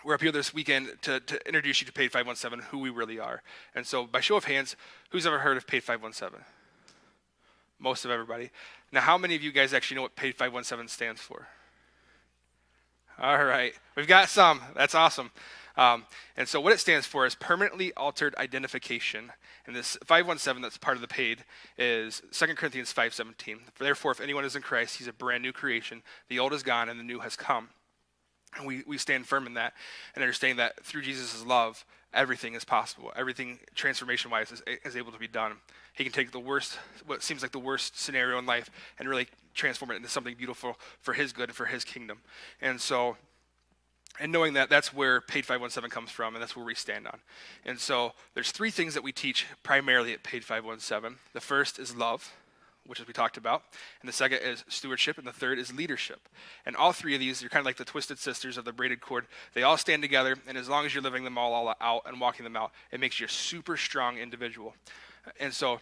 we're up here this weekend to introduce you to Paid 517, who we really are. And so by show of hands, who's ever heard of Paid 517? Most of everybody. Now, how many of you guys actually know what Paid 517 stands for? All right, we've got some. That's awesome. And so what it stands for is permanently altered identification. And this 517 that's part of the paid is 2 Corinthians 5:17. Therefore, if anyone is in Christ, he's a brand new creation. The old is gone and the new has come. And we stand firm in that and understanding that through Jesus' love, everything is possible. Everything transformation-wise is able to be done. He can take the worst, what seems like the worst scenario in life, and really transform it into something beautiful for his good and for his kingdom. And so, and knowing that, that's where Paid 517 comes from, and that's where we stand on. And so there's three things that we teach primarily at Paid 517. The first is love, which as we talked about, and the second is stewardship, and the third is leadership. And all three of these, you're kind of like the twisted sisters of the braided cord. They all stand together, and as long as you're living them all out and walking them out, it makes you a super strong individual. And so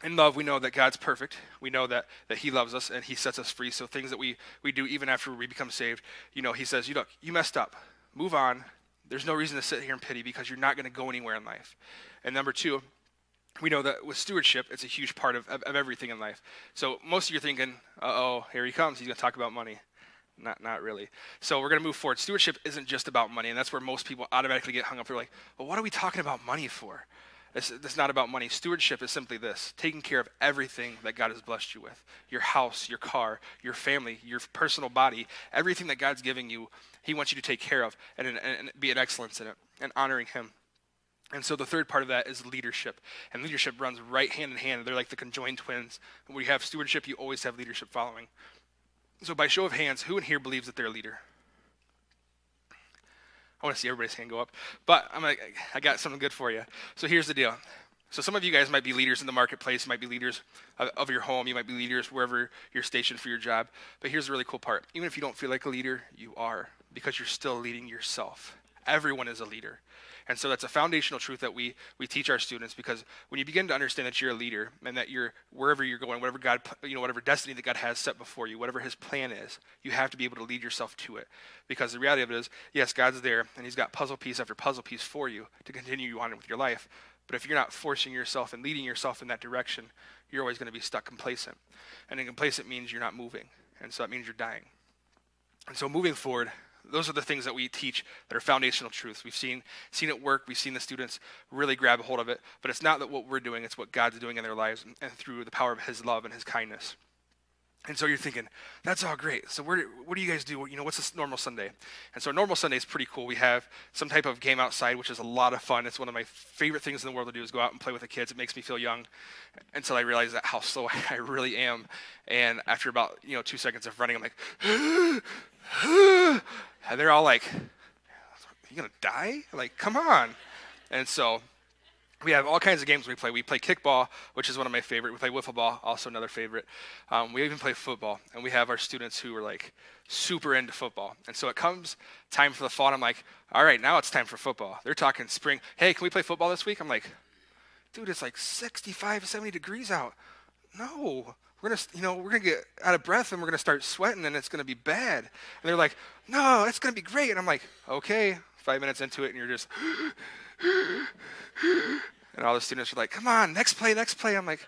in love, we know that God's perfect. We know that he loves us, and he sets us free. So things that we do even after we become saved, he says, look, you messed up. Move on. There's no reason to sit here and pity because you're not going to go anywhere in life. And number two, we know that with stewardship, it's a huge part of everything in life. So most of you are thinking, uh-oh, here he comes. He's going to talk about money. Not really. So we're going to move forward. Stewardship isn't just about money, and that's where most people automatically get hung up. They're like, well, what are we talking about money for? It's not about money. Stewardship is simply this: taking care of everything that God has blessed you with. Your house, your car, your family, your personal body, everything that God's giving you, he wants you to take care of and be an excellence in it and honoring him. And so the third part of that is leadership. And leadership runs right hand in hand. They're like the conjoined twins. When you have stewardship, you always have leadership following. So by show of hands, who in here believes that they're a leader? I want to see everybody's hand go up. But I got something good for you. So here's the deal. So some of you guys might be leaders in the marketplace. You might be leaders of your home. You might be leaders wherever you're stationed for your job. But here's the really cool part. Even if you don't feel like a leader, you are, because you're still leading yourself. Everyone is a leader. And so that's a foundational truth that we teach our students, because when you begin to understand that you're a leader and that you're wherever you're going, whatever God, whatever destiny that God has set before you, whatever his plan is, you have to be able to lead yourself to it. Because the reality of it is, yes, God's there and he's got puzzle piece after puzzle piece for you to continue on with your life. But if you're not forcing yourself and leading yourself in that direction, you're always going to be stuck complacent. And complacent means you're not moving. And so that means you're dying. And so moving forward, those are the things that we teach that are foundational truths. We've seen it work. We've seen the students really grab a hold of it. But it's not that what we're doing, it's what God's doing in their lives and through the power of his love and his kindness. And so you're thinking, that's all great. So what do you guys do? What's this normal Sunday? And so normal Sunday is pretty cool. We have some type of game outside, which is a lot of fun. It's one of my favorite things in the world to do, is go out and play with the kids. It makes me feel young until I realize that how slow I really am. And after about 2 seconds of running, I'm like, and they're all like, you gonna die? Like, come on. And so we have all kinds of games we play. We play kickball, which is one of my favorite. We play wiffle ball, also another favorite. We even play football, and we have our students who are like super into football. And so it comes time for the fall, and I'm like, all right, now it's time for football. They're talking spring. Hey, can we play football this week? I'm like, dude, it's like 65, 70 degrees out. No, we're gonna get out of breath, and we're gonna start sweating, and it's gonna be bad. And they're like, no, it's gonna be great. And I'm like, okay. 5 minutes into it, and you're just, and all the students are like, come on, next play. I'm like,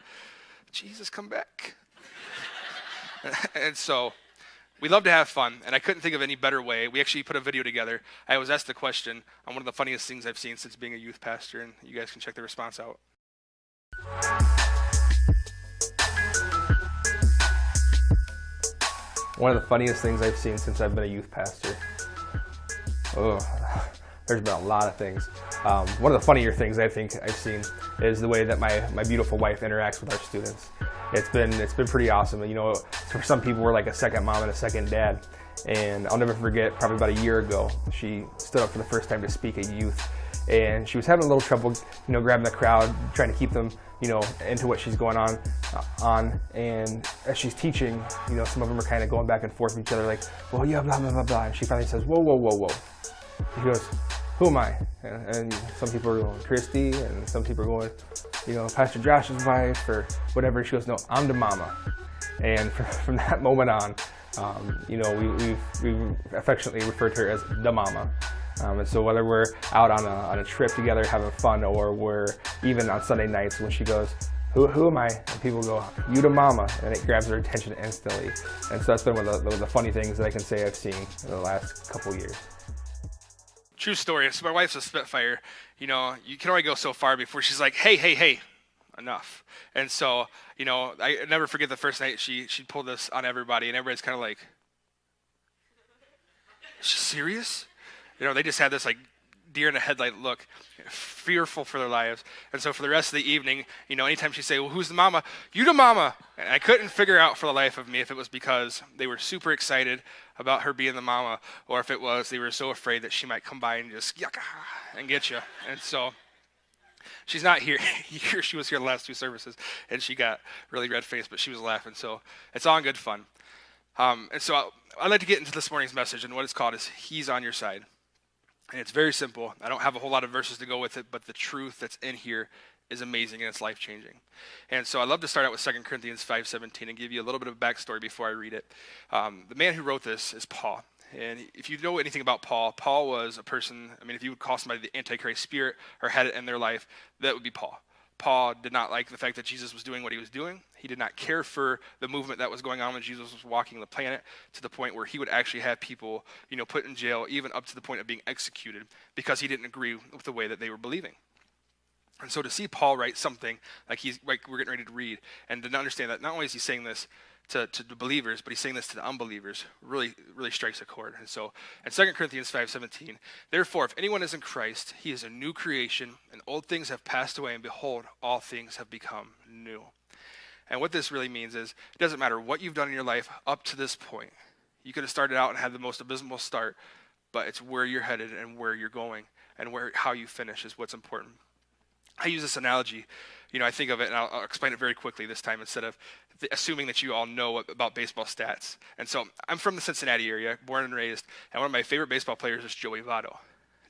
Jesus, come back. And so we love to have fun, and I couldn't think of any better way. We actually put a video together. I was asked the question on one of the funniest things I've seen since being a youth pastor, and you guys can check the response out. One of the funniest things I've seen since I've been a youth pastor. Oh, there's been a lot of things. One of the funnier things I think I've seen is the way that my beautiful wife interacts with our students. It's been pretty awesome. For some people, we're like a second mom and a second dad. And I'll never forget, probably about a year ago, she stood up for the first time to speak at youth, and she was having a little trouble, grabbing the crowd, trying to keep them, into what she's going on. And as she's teaching, some of them are kind of going back and forth with each other, like, well, yeah, blah, blah, blah, blah. And she finally says, whoa, whoa, whoa, whoa. She goes, who am I? And some people are going, Christy, and some people are going, Pastor Josh's wife, or whatever. And she goes, no, I'm the mama. And from that moment on, we've affectionately referred to her as the mama. And so whether we're out on a trip together having fun, or we're even on Sunday nights when she goes, who am I? And people go, you to mama, and it grabs their attention instantly. And so that's been one of the funny things that I can say I've seen in the last couple years. True story. So my wife's a Spitfire. You know, you can only go so far before she's like, hey, enough. And so, you know, I never forget the first night she pulled this on everybody, and everybody's kind of like, is she serious? You know, they just had this like deer in the headlight look, fearful for their lives. And so for the rest of the evening, you know, anytime she'd say, well, who's the mama? You the mama. And I couldn't figure out for the life of me if it was because they were super excited about her being the mama, or if it was they were so afraid that she might come by and just yucca and get you. And so she's not here. She was here the last two services, and she got really red-faced, but she was laughing. So it's all in good fun. And so I'd like to get into this morning's message, and what it's called is He's on Your Side. And it's very simple. I don't have a whole lot of verses to go with it, but the truth that's in here is amazing and it's life-changing. And so I'd love to start out with 2 Corinthians 5:17 and give you a little bit of backstory before I read it. The man who wrote this is Paul. And if you know anything about Paul, Paul was a person, I mean, if you would call somebody the Antichrist spirit or had it in their life, that would be Paul. Paul did not like the fact that Jesus was doing what he was doing. He did not care for the movement that was going on when Jesus was walking the planet, to the point where he would actually have people, you know, put in jail, even up to the point of being executed, because he didn't agree with the way that they were believing. And so to see Paul write something like we're getting ready to read, and to understand that not only is he saying this to the believers, but he's saying this to the unbelievers, really strikes a chord. And so in 2 Corinthians 5:17, therefore, if anyone is in Christ, he is a new creation, and old things have passed away, and behold, all things have become new. And what this really means is, it doesn't matter what you've done in your life up to this point. You could have started out and had the most abysmal start, but it's where you're headed and where you're going, and how you finish is what's important. I use this analogy, you know, I think of it, and I'll explain it very quickly this time instead of assuming that you all know about baseball stats. And so I'm from the Cincinnati area, born and raised, and one of my favorite baseball players is Joey Votto.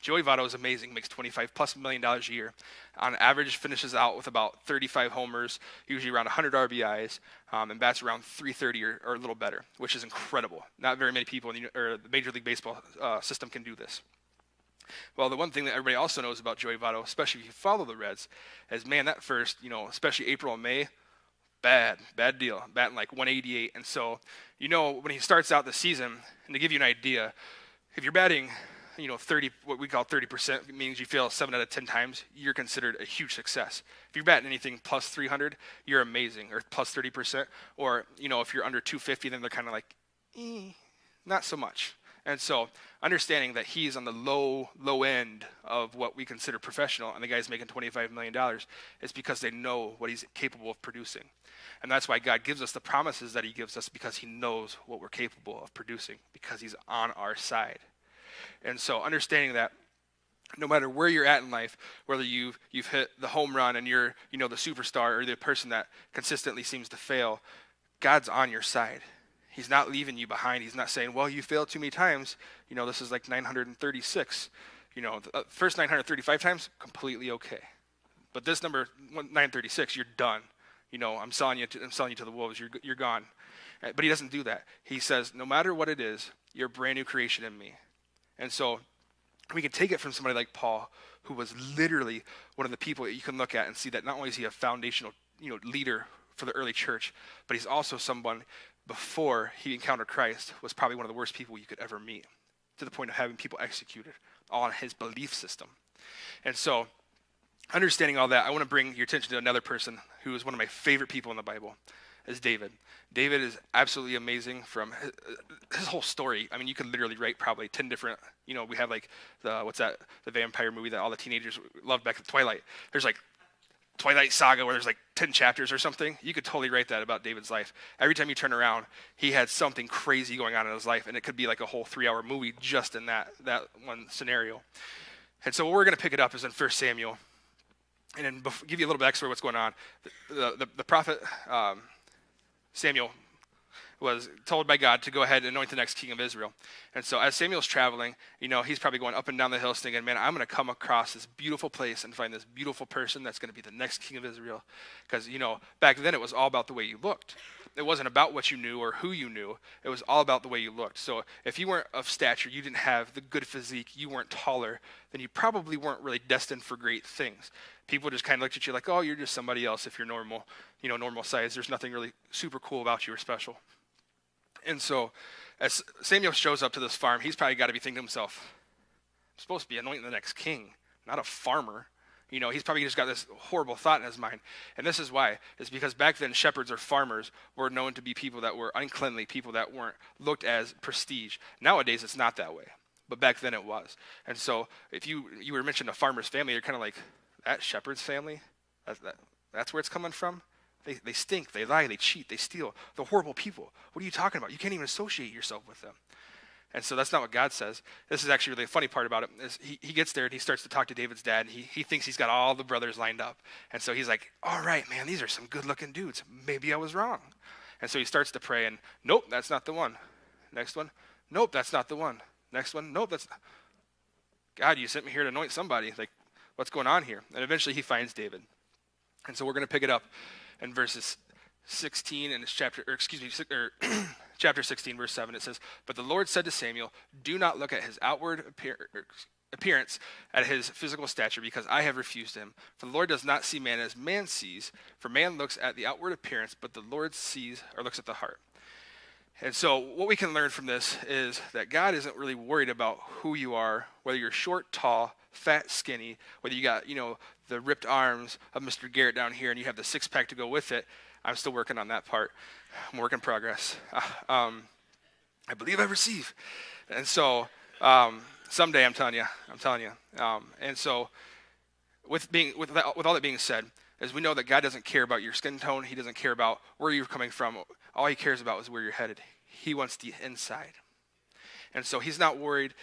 Joey Votto is amazing, makes $25+ million a year. On average, finishes out with about 35 homers, usually around 100 RBIs, and bats around 330 or a little better, which is incredible. Not very many people in the Major League Baseball system can do this. Well, the one thing that everybody also knows about Joey Votto, especially if you follow the Reds, is, man, that first, you know, especially April and May, bad deal, batting like 188. And so, you know, when he starts out the season, and to give you an idea, if you're batting, you know, 30, what we call 30%, it means you fail 7 out of 10 times, you're considered a huge success. If you're batting anything plus 300, you're amazing, or plus 30%. Or, you know, if you're under 250, then they're kind of like, not so much. And so understanding that he's on the low end of what we consider professional, and the guy's making $25 million, is because they know what he's capable of producing. And that's why God gives us the promises that he gives us, because he knows what we're capable of producing, because he's on our side. And so understanding that no matter where you're at in life, whether you've hit the home run and you're, you know, the superstar, or the person that consistently seems to fail, God's on your side. He's not leaving you behind. He's not saying, well, you failed too many times. You know, this is like 936. You know, the first 935 times, completely okay. But this number, 936, you're done. You know, I'm selling you to the wolves. You're gone. But he doesn't do that. He says, no matter what it is, you're a brand new creation in me. And so we can take it from somebody like Paul, who was literally one of the people that you can look at and see that not only is he a foundational, you know, leader for the early church, but he's also someone, before he encountered Christ, was probably one of the worst people you could ever meet, to the point of having people executed on his belief system. And so, understanding all that, I want to bring your attention to another person who is one of my favorite people in the Bible, is David. David is absolutely amazing from his whole story. I mean, you could literally write probably 10 different, you know, we have like the vampire movie that all the teenagers loved back at Twilight. There's like Twilight Saga where there's like 10 chapters or something. You could totally write that about David's life. Every time you turn around, he had something crazy going on in his life, and it could be like a whole 3-hour movie just in that one scenario. And so we're going to pick it up is in 1 Samuel. And then give you a little backstory of what's going on. The prophet Samuel was told by God to go ahead and anoint the next king of Israel. And so as Samuel's traveling, he's probably going up and down the hills thinking, man, I'm going to come across this beautiful place and find this beautiful person that's going to be the next king of Israel. Because, back then it was all about the way you looked. It wasn't about what you knew or who you knew. It was all about the way you looked. So if you weren't of stature, you didn't have the good physique, you weren't taller, then you probably weren't really destined for great things. People just kind of looked at you like, oh, you're just somebody else if you're normal, normal size. There's nothing really super cool about you or special. And so as Samuel shows up to this farm, he's probably got to be thinking to himself, I'm supposed to be anointing the next king, not a farmer. He's probably just got this horrible thought in his mind. And this is why. It's because back then, shepherds or farmers were known to be people that were uncleanly, people that weren't looked as prestige. Nowadays, it's not that way. But back then, it was. And so if you were mentioned a farmer's family, you're kind of like, that shepherd's family? That's where it's coming from? They stink, they lie, they cheat, they steal. They're horrible people. What are you talking about? You can't even associate yourself with them. And so that's not what God says. This is actually really the funny part about it. Is he gets there and he starts to talk to David's dad. And he thinks he's got all the brothers lined up. And so he's like, all right, man, these are some good-looking dudes. Maybe I was wrong. And so he starts to pray, and nope, that's not the one. Next one, nope, that's not the one. Next one, nope, that's not. God, you sent me here to anoint somebody. Like, what's going on here? And eventually he finds David. And so we're going to pick it up in verses 16 in chapter 16, verse 7. It says, but the Lord said to Samuel, do not look at his outward appearance, at his physical stature, because I have refused him. For the Lord does not see man as man sees, for man looks at the outward appearance, but the Lord sees or looks at the heart. And so what we can learn from this is that God isn't really worried about who you are, whether you're short, tall, fat, skinny, whether you got, the ripped arms of Mr. Garrett down here and you have the six-pack to go with it. I'm still working on that part. I'm work in progress. I believe I receive. And so someday, I'm telling you. And so with all that being said, as we know that God doesn't care about your skin tone. He doesn't care about where you're coming from. All he cares about is where you're headed. He wants the inside. And so he's not worried,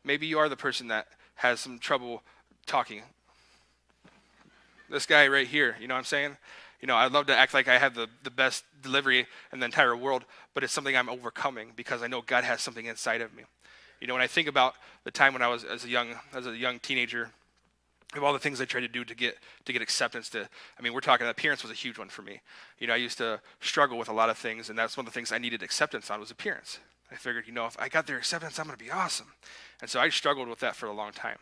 maybe you are the person that has some trouble talking. This guy right here, you know what I'm saying? I'd love to act like I have the best delivery in the entire world, but it's something I'm overcoming because I know God has something inside of me. When I think about the time when I was as a young teenager, of all the things I tried to do to get acceptance we're talking appearance was a huge one for me. I used to struggle with a lot of things, and that's one of the things I needed acceptance on was appearance. I figured, if I got their acceptance, I'm going to be awesome. And so I struggled with that for a long time.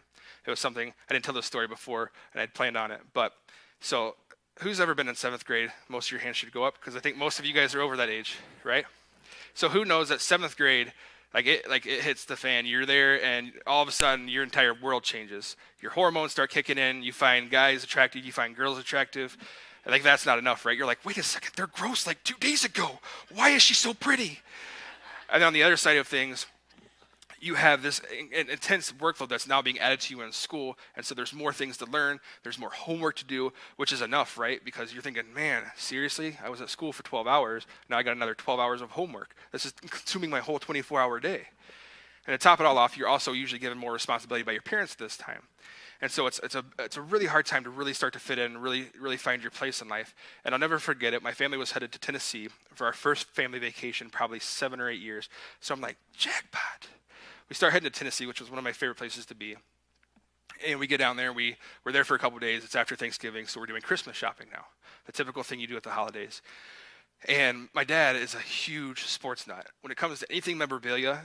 It was something, I didn't tell this story before, and I'd planned on it. But, so, who's ever been in 7th grade? Most of your hands should go up, because I think most of you guys are over that age, right? So who knows that 7th grade, it hits the fan. You're there, and all of a sudden, your entire world changes. Your hormones start kicking in. You find guys attractive. You find girls attractive. I that's not enough, right? You're like, wait a second, they're gross 2 days ago. Why is she so pretty? And on the other side of things, you have this intense workload that's now being added to you in school, and so there's more things to learn, there's more homework to do, which is enough, right? Because you're thinking, man, seriously? I was at school for 12 hours, now I got another 12 hours of homework. This is consuming my whole 24-hour day. And to top it all off, you're also usually given more responsibility by your parents this time. And so it's a really hard time to really start to fit in and really find your place in life. And I'll never forget it. My family was headed to Tennessee for our first family vacation, probably 7 or 8 years. So I'm like, jackpot. We start heading to Tennessee, which was one of my favorite places to be. And we get down there, and we're there for a couple of days. It's after Thanksgiving, so we're doing Christmas shopping now, the typical thing you do at the holidays. And my dad is a huge sports nut. When it comes to anything memorabilia,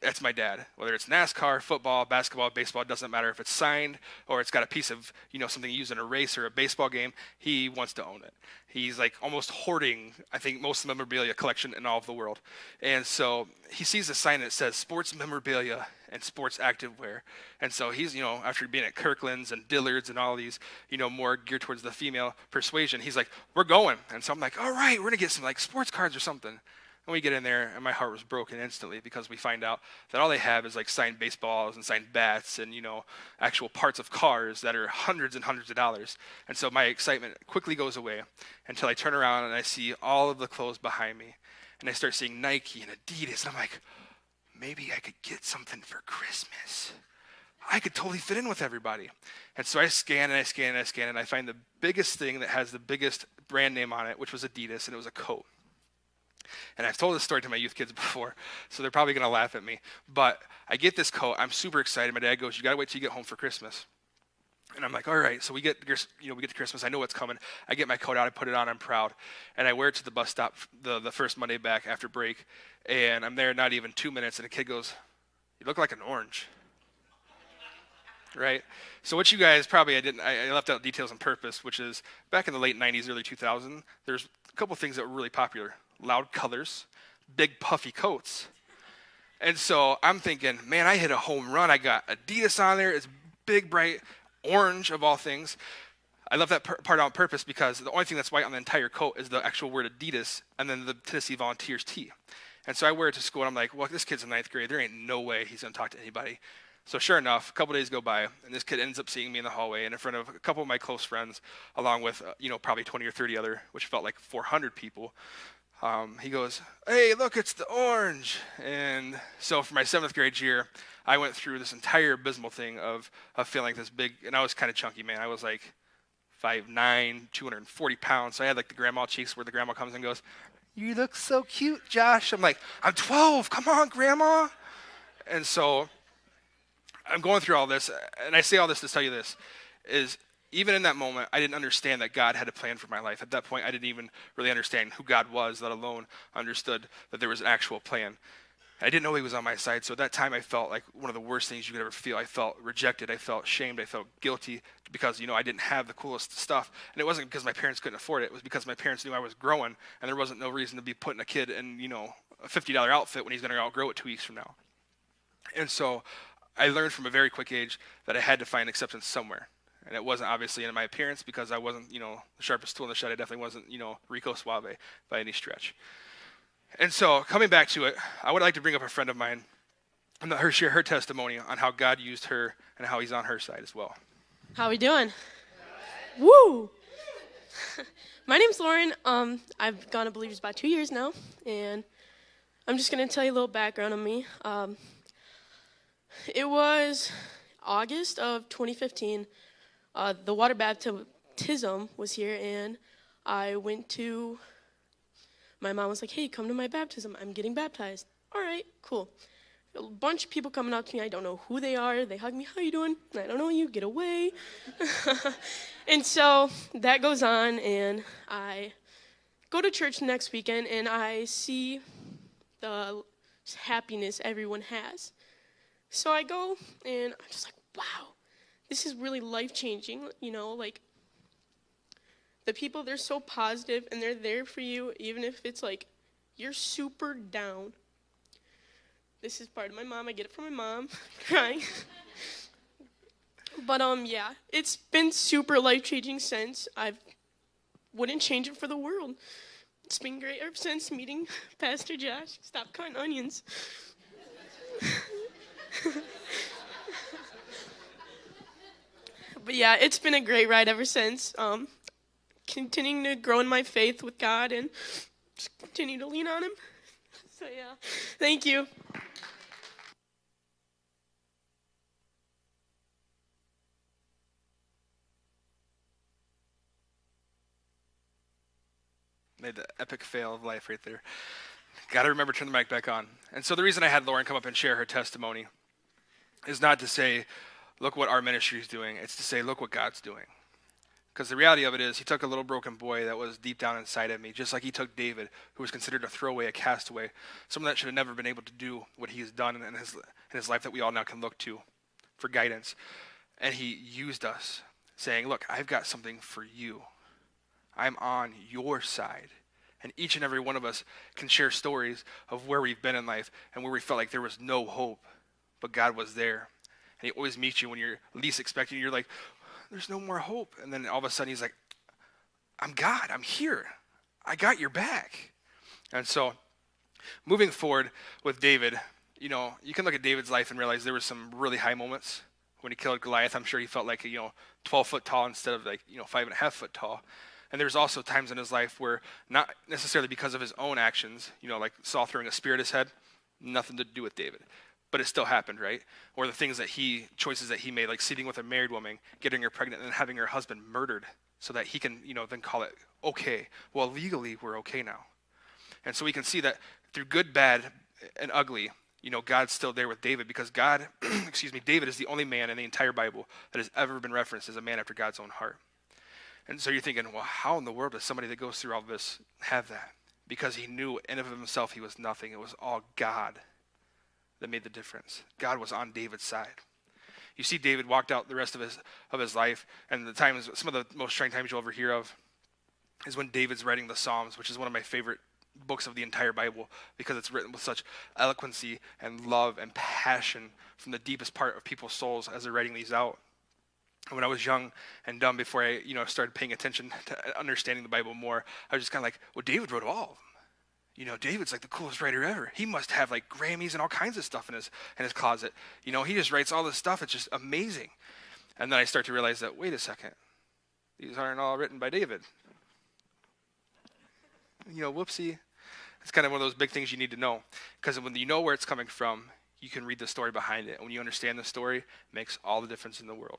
that's my dad. Whether it's NASCAR, football, basketball, baseball, it doesn't matter if it's signed or it's got a piece of, something used in a race or a baseball game, he wants to own it. He's almost hoarding, I think, most of the memorabilia collection in all of the world. And so he sees a sign that says sports memorabilia and sports activewear. And so he's, after being at Kirkland's and Dillard's and all these, more geared towards the female persuasion, he's like, we're going. And so I'm like, all right, we're going to get some sports cards or something. And we get in there, and my heart was broken instantly because we find out that all they have is signed baseballs and signed bats and, actual parts of cars that are hundreds and hundreds of dollars. And so my excitement quickly goes away until I turn around and I see all of the clothes behind me. And I start seeing Nike and Adidas, and I'm like, maybe I could get something for Christmas. I could totally fit in with everybody. And so I scan and I scan and I scan, and I find the biggest thing that has the biggest brand name on it, which was Adidas, and it was a coat. And I've told this story to my youth kids before, so they're probably going to laugh at me. But I get this coat. I'm super excited. My dad goes, "You got to wait till you get home for Christmas." And I'm like, all right. So we get to Christmas. I know what's coming. I get my coat out. I put it on. I'm proud. And I wear it to the bus stop the first Monday back after break. And I'm there not even 2 minutes. And a kid goes, "You look like an orange." Right? So what you guys probably, I left out details on purpose, which is back in the late 90s, early 2000s, there's a couple things that were really popular. Loud colors, big puffy coats. And so I'm thinking, man, I hit a home run. I got Adidas on there. It's big, bright orange of all things. I left that part out on purpose because the only thing that's white on the entire coat is the actual word Adidas and then the Tennessee Volunteers T. And so I wear it to school, and I'm like, well, this kid's in 9th grade. There ain't no way he's going to talk to anybody. So sure enough, a couple days go by, and this kid ends up seeing me in the hallway and in front of a couple of my close friends, along with, probably 20 or 30 other, which felt like 400 people. He goes, "Hey, look, it's the orange." And so for my 7th grade year, I went through this entire abysmal thing of feeling this big, and I was kind of chunky, man. I was like 5'9", 240 pounds. So I had like the grandma cheeks where the grandma comes and goes, "You look so cute, Josh." I'm like, "I'm 12. Come on, grandma." And so I'm going through all this, and I say all this to tell you this, is even in that moment, I didn't understand that God had a plan for my life. At that point, I didn't even really understand who God was, let alone understood that there was an actual plan. I didn't know he was on my side, so at that time, I felt like one of the worst things you could ever feel. I felt rejected. I felt shamed. I felt guilty because, I didn't have the coolest stuff. And it wasn't because my parents couldn't afford it. It was because my parents knew I was growing, and there wasn't no reason to be putting a kid in, a $50 outfit when he's going to outgrow it 2 weeks from now. And so I learned from a very quick age that I had to find acceptance somewhere. And it wasn't obviously in my appearance because I wasn't, the sharpest tool in the shed. I definitely wasn't, Rico Suave by any stretch. And so coming back to it, I would like to bring up a friend of mine and let her share her testimony on how God used her and how he's on her side as well. How we doing? Woo! My name's Lauren. I've gone to Believers about 2 years now, and I'm just going to tell you a little background on me. It was August of 2015. The water baptism was here, and I went to, my mom was like, "Hey, come to my baptism. I'm getting baptized." All right, cool. A bunch of people coming up to me. I don't know who they are. They hug me. "How you doing?" "I don't know you. Get away." And so that goes on, and I go to church next weekend, and I see the happiness everyone has. So I go, and I'm just like, wow, this is really life-changing, like, the people, they're so positive, and they're there for you, even if it's like, you're super down. This is part of my mom. I get it from my mom, crying. But, yeah, it's been super life-changing since. I wouldn't change it for the world. It's been great ever since meeting Pastor Josh. Stop cutting onions. But yeah, it's been a great ride ever since. Continuing to grow in my faith with God and just continue to lean on him. So yeah, thank you. Made the epic fail of life right there. Got to remember to turn the mic back on. And so the reason I had Lauren come up and share her testimony is not to say, look what our ministry is doing. It's to say, look what God's doing. Because the reality of it is, he took a little broken boy that was deep down inside of me, just like he took David, who was considered a throwaway, a castaway, someone that should have never been able to do what he has done in his life that we all now can look to for guidance. And he used us, saying, look, I've got something for you. I'm on your side. And each and every one of us can share stories of where we've been in life and where we felt like there was no hope, but God was there. And he always meets you when you're least expecting. You're like, there's no more hope. And then all of a sudden he's like, I'm God. I'm here. I got your back. And so moving forward with David, you can look at David's life and realize there were some really high moments. When he killed Goliath, I'm sure he felt like, 12 foot tall instead of 5.5 foot tall. And there's also times in his life where, not necessarily because of his own actions, like Saul throwing a spear at his head, nothing to do with David. But it still happened, right? Or the choices that he made, like sleeping with a married woman, getting her pregnant, and having her husband murdered so that he can, then call it okay. Well, legally, we're okay now. And so we can see that through good, bad, and ugly, God's still there with David, because God, David is the only man in the entire Bible that has ever been referenced as a man after God's own heart. And so you're thinking, well, how in the world does somebody that goes through all this have that? Because he knew in and of himself he was nothing. It was all God that made the difference. God was on David's side. You see David walked out the rest of his life, and some of the most trying times you'll ever hear of is when David's writing the Psalms, which is one of my favorite books of the entire Bible, because it's written with such eloquency and love and passion from the deepest part of people's souls as they're writing these out. And when I was young and dumb, before I started paying attention to understanding the Bible more, I was just kind of like, well, David wrote all of them. David's like the coolest writer ever. He must have like Grammys and all kinds of stuff in his closet. He just writes all this stuff. It's just amazing. And then I start to realize that, wait a second, these aren't all written by David. Whoopsie. It's kind of one of those big things you need to know, because when you know where it's coming from, you can read the story behind it. And when you understand the story, it makes all the difference in the world.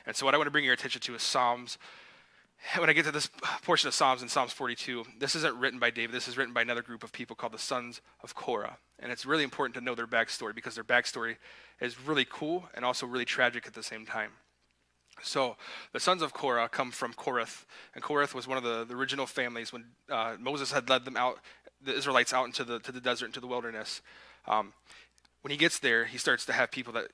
And so what I want to bring your attention to is Psalms. When I get to this portion of Psalms in Psalms 42, this isn't written by David. This is written by another group of people called the Sons of Korah. And it's really important to know their backstory, because their backstory is really cool and also really tragic at the same time. So the sons of Korah come from Korath, and Korath was one of the original families when Moses had led them out, the Israelites out into the desert, into the wilderness. When he gets there, he starts to have people that,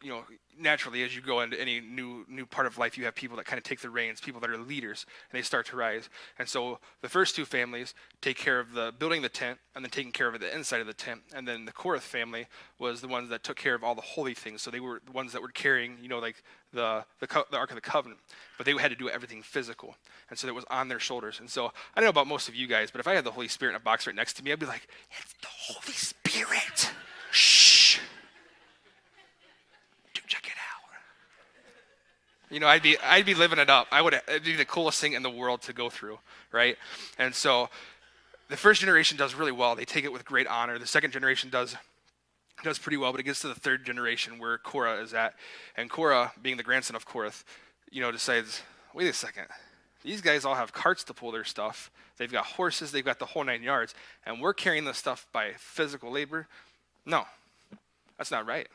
naturally, as you go into any new part of life, you have people that kind of take the reins, people that are leaders, and they start to rise. And so the first two families take care of building the tent and then taking care of the inside of the tent. And then the Korath family was the ones that took care of all the holy things. So they were the ones that were carrying, like the Ark of the Covenant. But they had to do everything physical. And so it was on their shoulders. And so I don't know about most of you guys, but if I had the Holy Spirit in a box right next to me, I'd be like, it's the Holy Spirit. Shh. Check it out. I'd be living it up. It'd be the coolest thing in the world to go through, right? And so the first generation does really well. They take it with great honor. The second generation does pretty well, but it gets to the third generation where Korah is at. And Korah, being the grandson of Korath, decides, wait a second. These guys all have carts to pull their stuff. They've got horses. They've got the whole 9 yards. And we're carrying this stuff by physical labor? No, that's not right.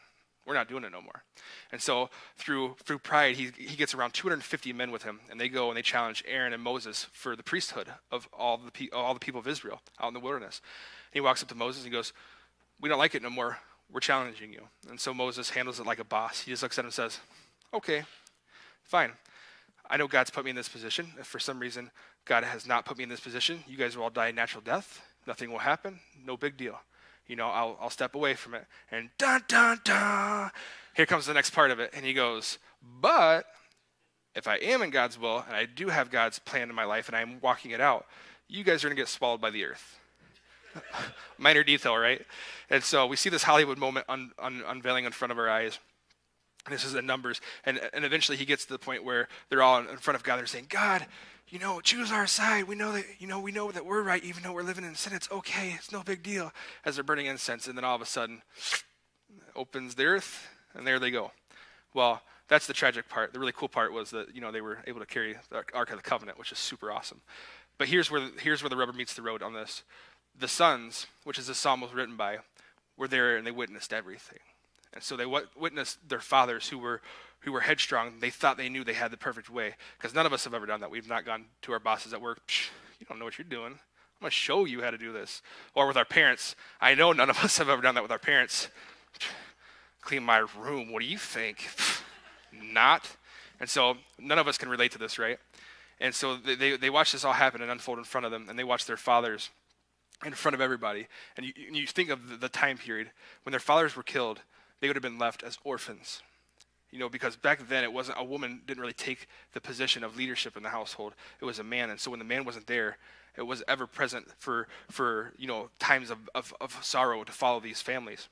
We're not doing it no more. And so through pride, he gets around 250 men with him, and they go and they challenge Aaron and Moses for the priesthood of all the people of Israel out in the wilderness. And he walks up to Moses and he goes, we don't like it no more. We're challenging you. And so Moses handles it like a boss. He just looks at him and says, okay, fine. I know God's put me in this position. If for some reason God has not put me in this position, you guys will all die a natural death. Nothing will happen. No big deal. I'll step away from it. And dun, dun, dun, here comes the next part of it. And he goes, but if I am in God's will, and I do have God's plan in my life, and I'm walking it out, you guys are going to get swallowed by the earth. Minor detail, right? And so we see this Hollywood moment unveiling in front of our eyes. And this is in Numbers. And eventually he gets to the point where they're all in front of God. They're saying, God, choose our side. We know that we're right, even though we're living in sin. It's okay. It's no big deal. As they're burning incense, and then all of a sudden, opens the earth, and there they go. Well, that's the tragic part. The really cool part was that they were able to carry the Ark of the Covenant, which is super awesome. But here's where the rubber meets the road on this. The sons, which is the psalm was written by, were there and they witnessed everything. And so they witnessed their fathers who were headstrong. They thought they knew they had the perfect way, because none of us have ever done that. We've not gone to our bosses at work. You don't know what you're doing. I'm going to show you how to do this. Or with our parents. I know none of us have ever done that with our parents. Clean my room. What do you think? Not. And so none of us can relate to this, right? And so they watch this all happen and unfold in front of them, and they watch their fathers in front of everybody. And you think of the time period when their fathers were killed. They would have been left as orphans, because back then a woman didn't really take the position of leadership in the household. It was a man. And so when the man wasn't there, it was ever present for times of sorrow to follow these families.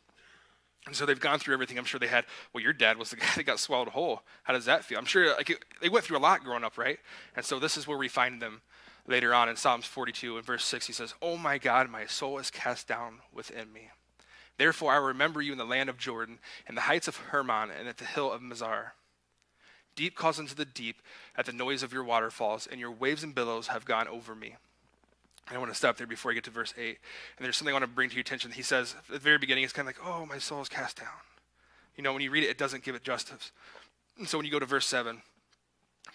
And so they've gone through everything. I'm sure they had, well, your dad was the guy that got swallowed whole. How does that feel? I'm sure they went through a lot growing up, right? And so this is where we find them later on in Psalms 42 and verse 6. He says, oh my God, my soul is cast down within me. Therefore, I remember you in the land of Jordan, in the heights of Hermon, and at the hill of Mizar. Deep calls into the deep at the noise of your waterfalls, and your waves and billows have gone over me. And I want to stop there before I get to verse 8. And there's something I want to bring to your attention. He says, at the very beginning, it's kind of like, oh, my soul is cast down. You know, when you read it, it doesn't give it justice. And so when you go to verse 7,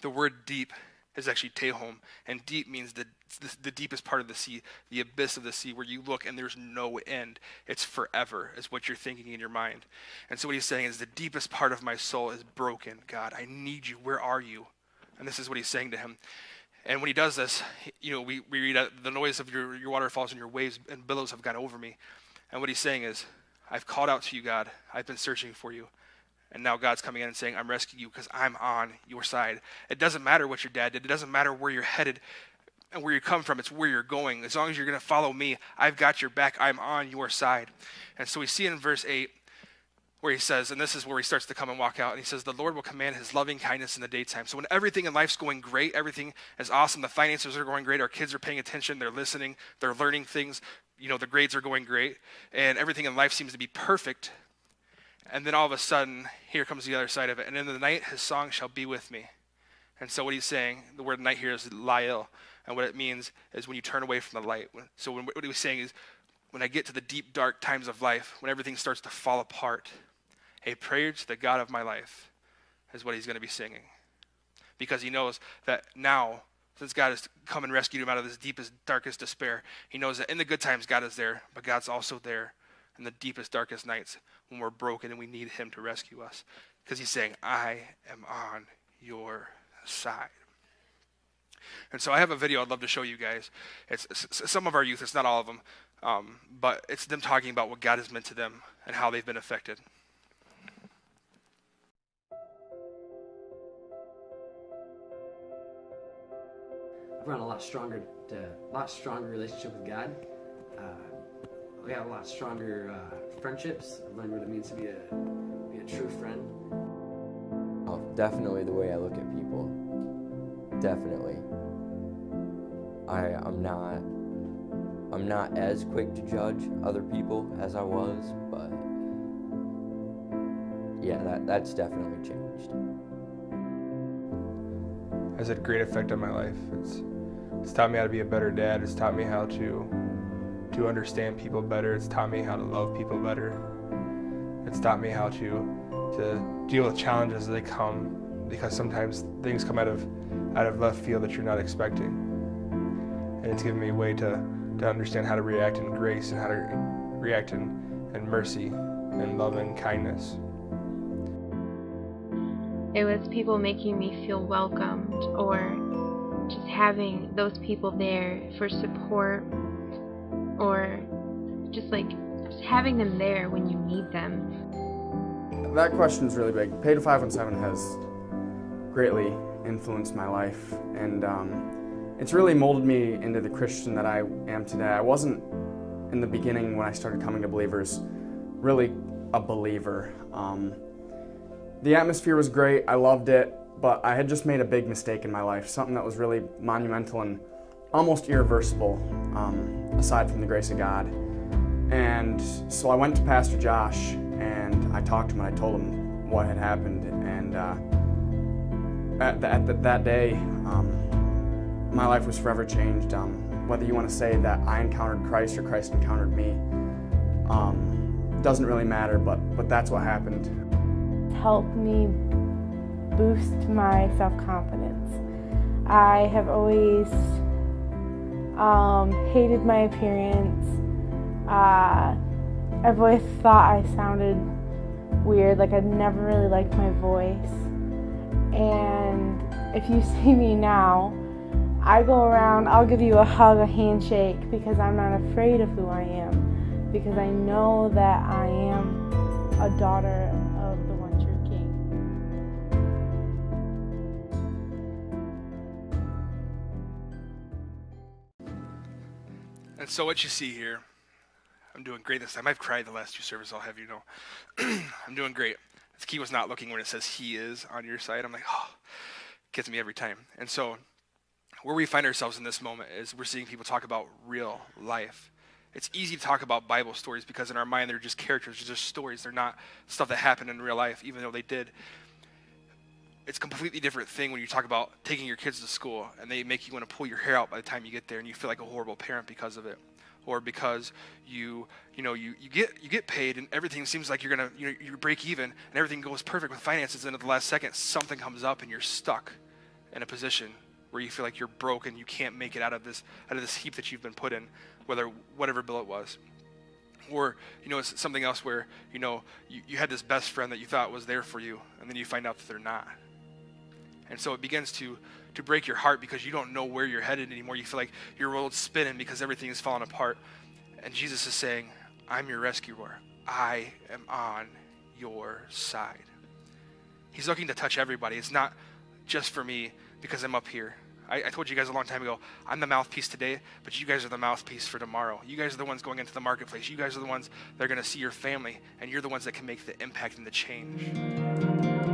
the word deep is actually tehom. And deep means the deepest part of the sea, the abyss of the sea, where you look and there's no end. It's forever, is what you're thinking in your mind. And so what he's saying is, the deepest part of my soul is broken. God, I need you. Where are you? And this is what he's saying to him. And when he does this, you know, we read the noise of your waterfalls and your waves and billows have gone over me. And what he's saying is, I've called out to you, God. I've been searching for you. And now God's coming in and saying, I'm rescuing you because I'm on your side. It doesn't matter what your dad did. It doesn't matter where you're headed and where you come from. It's where you're going. As long as you're going to follow me, I've got your back. I'm on your side. And so we see in verse 8, where he says, and this is where he starts to come and walk out, and he says, the Lord will command his loving kindness in the daytime. So when everything in life's going great, everything is awesome, the finances are going great, our kids are paying attention, they're listening, they're learning things, you know, the grades are going great, and everything in life seems to be perfect. And then all of a sudden, here comes the other side of it. And in the night, his song shall be with me. And so what he's saying, the word night here is lael, and what it means is when you turn away from the light. So what he was saying is, when I get to the deep, dark times of life, when everything starts to fall apart, a prayer to the God of my life is what he's going to be singing. Because he knows that now, since God has come and rescued him out of this deepest, darkest despair, he knows that in the good times, God is there, but God's also there in the deepest, darkest nights when we're broken and we need him to rescue us. Because he's saying, I am on your side. And so I have a video I'd love to show you guys. It's some of our youth, it's not all of them, but it's them talking about what God has meant to them and how they've been affected. I've run a lot stronger relationship with God. We have a lot stronger friendships. I've learned what it means to be a true friend. Oh, definitely the way I look at people. Definitely. I'm not as quick to judge other people as I was, but yeah, that's definitely changed. Has had a great effect on my life. It's taught me how to be a better dad. It's taught me how to understand people better. It's taught me how to love people better. It's taught me how to deal with challenges as they come, because sometimes things come out of left field that you're not expecting. And it's given me a way to understand how to react in grace and how to react in mercy and love and kindness. It was people making me feel welcomed, or just having those people there for support, or just having them there when you need them. That question is really big. Pay to 517 has greatly influenced my life, and it's really molded me into the Christian that I am today. I wasn't, in the beginning when I started coming to Believers, really a believer. The atmosphere was great, I loved it, but I had just made a big mistake in my life, something that was really monumental and almost irreversible, aside from the grace of God. And so I went to Pastor Josh, and I talked to him, and I told him what had happened, and that day, my life was forever changed. Whether you want to say that I encountered Christ or Christ encountered me, doesn't really matter, but that's what happened. Helped me boost my self-confidence. I have always hated my appearance. I've always thought I sounded weird, like I'd never really liked my voice. And if you see me now, I go around, I'll give you a hug, a handshake, because I'm not afraid of who I am, because I know that I am a daughter of the one true King. And so what you see here, I'm doing great this time. I've cried the last two services, I'll have you know. I'm doing great. This key was not looking when it says he is on your side. I'm like, oh, gets me every time. And so where we find ourselves in this moment is we're seeing people talk about real life. It's easy to talk about Bible stories because in our mind they're just characters, they're just stories. They're not stuff that happened in real life, even though they did. it's a completely different thing when you talk about taking your kids to school and they make you want to pull your hair out by the time you get there and you feel like a horrible parent because of it. Or because you get paid and everything seems like you're gonna you break even and everything goes perfect with finances, and at the last second something comes up and you're stuck in a position where you feel like you're broke and you can't make it out of this heap that you've been put in, whatever bill it was. Or it's something else where you had this best friend that you thought was there for you, and then you find out that they're not. And so it begins to break your heart because you don't know where you're headed anymore. You feel like your world's spinning because everything is falling apart. And Jesus is saying, I'm your rescuer. I am on your side. He's looking to touch everybody. It's not just for me because I'm up here. I told you guys a long time ago, I'm the mouthpiece today, but you guys are the mouthpiece for tomorrow. You guys are the ones going into the marketplace. You guys are the ones that are going to see your family, and you're the ones that can make the impact and the change.